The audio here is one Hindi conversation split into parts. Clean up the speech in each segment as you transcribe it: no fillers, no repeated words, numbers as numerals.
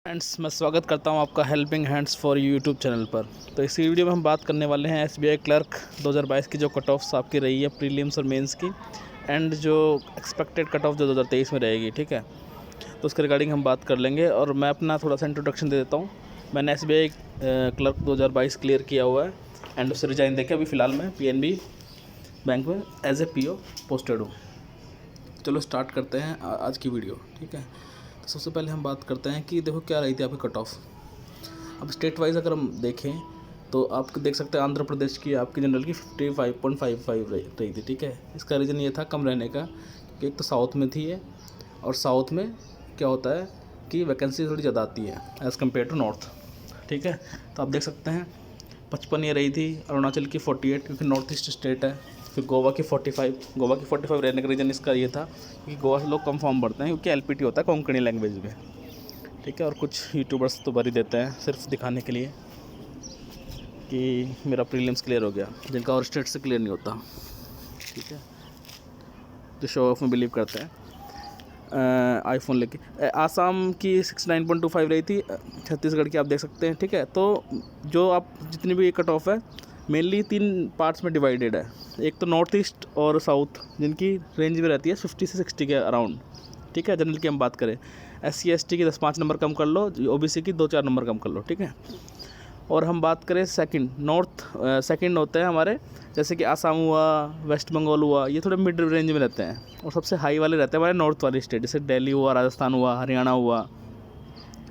फ्रेंड्स, मैं स्वागत करता हूं आपका helping hands for YouTube channel पर। तो इस वीडियो में हम बात करने वाले हैं एसबीआई क्लर्क 2022 की जो कट ऑफ्स आपकी रही है प्रीलिम्स और मेंस की, एंड जो एक्सपेक्टेड कट ऑफ जो 2023 में रहेगी। ठीक है, तो उसके रिगार्डिंग हम बात कर लेंगे। और मैं अपना थोड़ा सा इंट्रोडक्शन दे देता हूँ। मैंने एसबीआई क्लर्क 2022 क्लियर किया हुआ है एंड उससे रिजाइन देके अभी फ़िलहाल मैं पीएनबी बैंक में एज ए पीओ पोस्टेड हूँ। चलो स्टार्ट करते हैं आज की वीडियो। ठीक है, तो सबसे पहले हम बात करते हैं कि देखो क्या रही थी आपकी कट ऑफ। अब स्टेट वाइज अगर हम देखें तो आप देख सकते हैं आंध्र प्रदेश की आपकी जनरल की 55.55 रही थी। ठीक है, इसका रीज़न ये था कम रहने का कि एक तो साउथ में थी ये, और साउथ में क्या होता है कि वैकेंसी थोड़ी ज़्यादा आती है एज़ कम्पेयर टू नॉर्थ। ठीक है, तो आप देख सकते हैं 55 ये रही थी, अरुणाचल की 48 क्योंकि नॉर्थ ईस्ट स्टेट है, फिर गोवा की 45 रहने का रीज़न इसका ये था कि गोवा से लोग कम फॉर्म भरते हैं क्योंकि एलपीटी होता है कोंकणी लैंग्वेज में। ठीक है, और कुछ यूट्यूबर्स तो भर ही देते हैं सिर्फ दिखाने के लिए कि मेरा प्रीलिम्स क्लियर हो गया, जिनका और स्टेट से क्लियर नहीं होता। ठीक है, जो शो ऑफ में बिलीव करते हैं आईफोन लेके। आसाम की 69.25 रही थी, छत्तीसगढ़ की आप देख सकते हैं। ठीक है, तो जो आप जितनी भी कट ऑफ है मेनली 3 पार्ट्स में डिवाइडेड है। एक तो नॉर्थ ईस्ट और साउथ, जिनकी रेंज में रहती है 50 से 60 के अराउंड। ठीक है, जनरल की हम बात करें, SC ST की 10-5 नंबर कम कर लो, OBC की 2-4 नंबर कम कर लो। ठीक है, और हम बात करें सेकंड होते हैं हमारे, जैसे कि आसाम हुआ, वेस्ट बंगाल हुआ, ये थोड़े मिड रेंज में रहते हैं। और सबसे हाई वाले रहते हैं हमारे नॉर्थ वाले स्टेट, जैसे दिल्ली हुआ, राजस्थान हुआ, हरियाणा हुआ,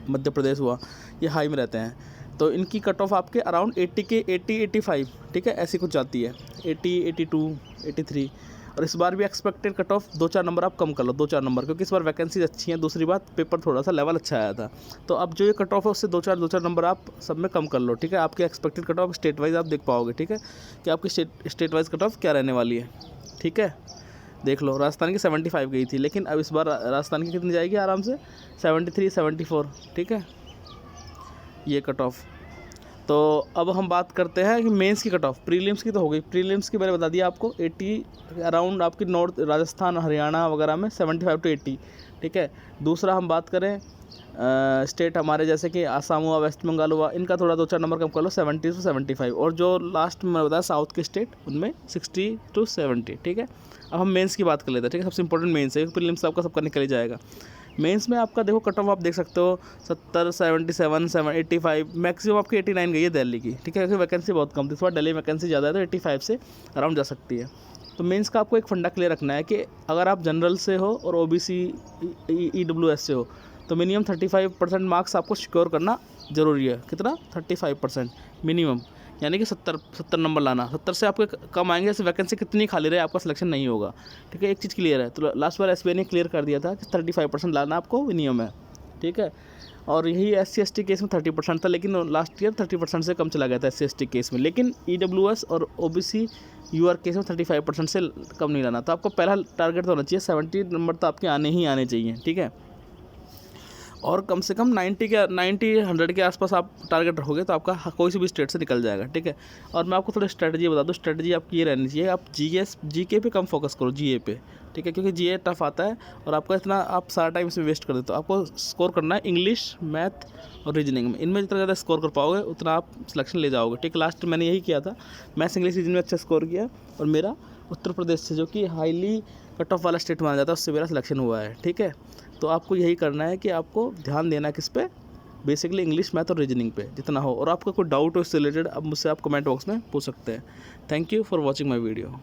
मध्य प्रदेश हुआ, ये हाई में रहते हैं। तो इनकी कट ऑफ आपके अराउंड 80 85। ठीक है, ऐसी कुछ जाती है 80 82 83। और इस बार भी एक्सपेक्टेड कट ऑफ 2-4 नंबर आप कम कर लो, 2-4 नंबर, क्योंकि इस बार वैकेंसीज अच्छी हैं। दूसरी बात, पेपर थोड़ा सा लेवल अच्छा आया था। तो अब जो ये कट ऑफ है उससे 2-4 नंबर आप सब में कम कर लो। ठीक है, आपकी expected cut off state wise आप देख पाओगे। ठीक है, कि आपकी स्टेट वाइज कट ऑफ क्या रहने वाली है। ठीक है, देख लो, राजस्थान की 75 गई थी, लेकिन अब इस बार राजस्थान की कितनी जाएगी आराम से 73 74। ठीक है, ये कट ऑफ। तो अब हम बात करते हैं कि मेंस की कट ऑफ। प्रीलिम्स की तो हो गई, प्रीलिम्स की मैंने बता दिया आपको 80 अराउंड आपकी नॉर्थ राजस्थान हरियाणा वगैरह में 75 to 80। ठीक है, दूसरा हम बात करें स्टेट हमारे जैसे कि आसाम हुआ, वेस्ट बंगाल हुआ, इनका थोड़ा 2-4 नंबर कम कर लो, 70 से 75। और जो लास्ट में बताया साउथ के स्टेट, उनमें 60 to 70। ठीक है, अब हम मेंस की बात कर लेते हैं। ठीक है, सबसे इंपॉर्टेंट मेंस है, प्रीलिम्स आपका सबका निकल ही जाएगा। मेंस में आपका देखो कट ऑफ आप देख सकते हो 70 77 85, मैक्सिमम आपकी 89 गई है दिल्ली की। ठीक है, क्योंकि वैकेंसी बहुत कम थी, इस बार दिल्ली वैकेंसी ज़्यादा है तो 85 से अराउंड जा सकती है। तो मेंस का आपको एक फंडा क्लियर रखना है कि अगर आप जनरल से हो और OBC EWS से हो तो मिनिमम 35% मार्क्स आपको सिक्योर करना ज़रूरी है। कितना? 35% मिनिमम, यानी कि 70 नंबर लाना। 70 से आपके कम आएंगे, ऐसे वैकेंसी कितनी खाली रहे आपका सिलेक्शन नहीं होगा। ठीक है, एक चीज़ क्लियर है। तो लास्ट बार SBI ने क्लियर कर दिया था कि 35% लाना आपको मिनिमम है। ठीक है, और यही SC ST केस में 30% था, लेकिन लास्ट ईयर 30% से कम चला गया था SC ST केस में। लेकिन EWS और OBC UR केस में 35% से कम नहीं लाना। तो आपको पहला टारगेट तो होना चाहिए 70 नंबर, तो आपके आने ही आने चाहिए। ठीक है, और कम से कम 90 100 के आसपास आप टारगेट रखोगे तो आपका कोई सी भी स्टेट से निकल जाएगा। ठीक है, और मैं आपको थोड़ी स्ट्रेटजी बता दूँ। स्ट्रेटजी आपकी ये रहनी चाहिए, आप GK पे कम फोकस करो, GA पे। ठीक है, क्योंकि GA टफ आता है और आपका इतना आप सारा टाइम इसमें वेस्ट कर देते हो। आपको स्कोर करना है इंग्लिश, मैथ और रीजनिंग में। इनमें जितना ज़्यादा स्कोर कर पाओगे उतना आप सिलेक्शन ले जाओगे। ठीक है, लास्ट मैंने यही किया था, मैथ्स इंग्लिश रीजनिंग में अच्छा स्कोर किया, और मेरा उत्तर प्रदेश से, जो कि हाईली कट ऑफ वाला स्टेट माना जाता है, उससे मेरा सिलेक्शन हुआ है। ठीक है, तो आपको यही करना है कि आपको ध्यान देना है किस पे, बेसिकली इंग्लिश, मैथ और रीजनिंग पे जितना हो। और आपका कोई डाउट हो इससे रिलेटेड, अब मुझसे आप कमेंट बॉक्स में पूछ सकते हैं। Thank you for watching my video.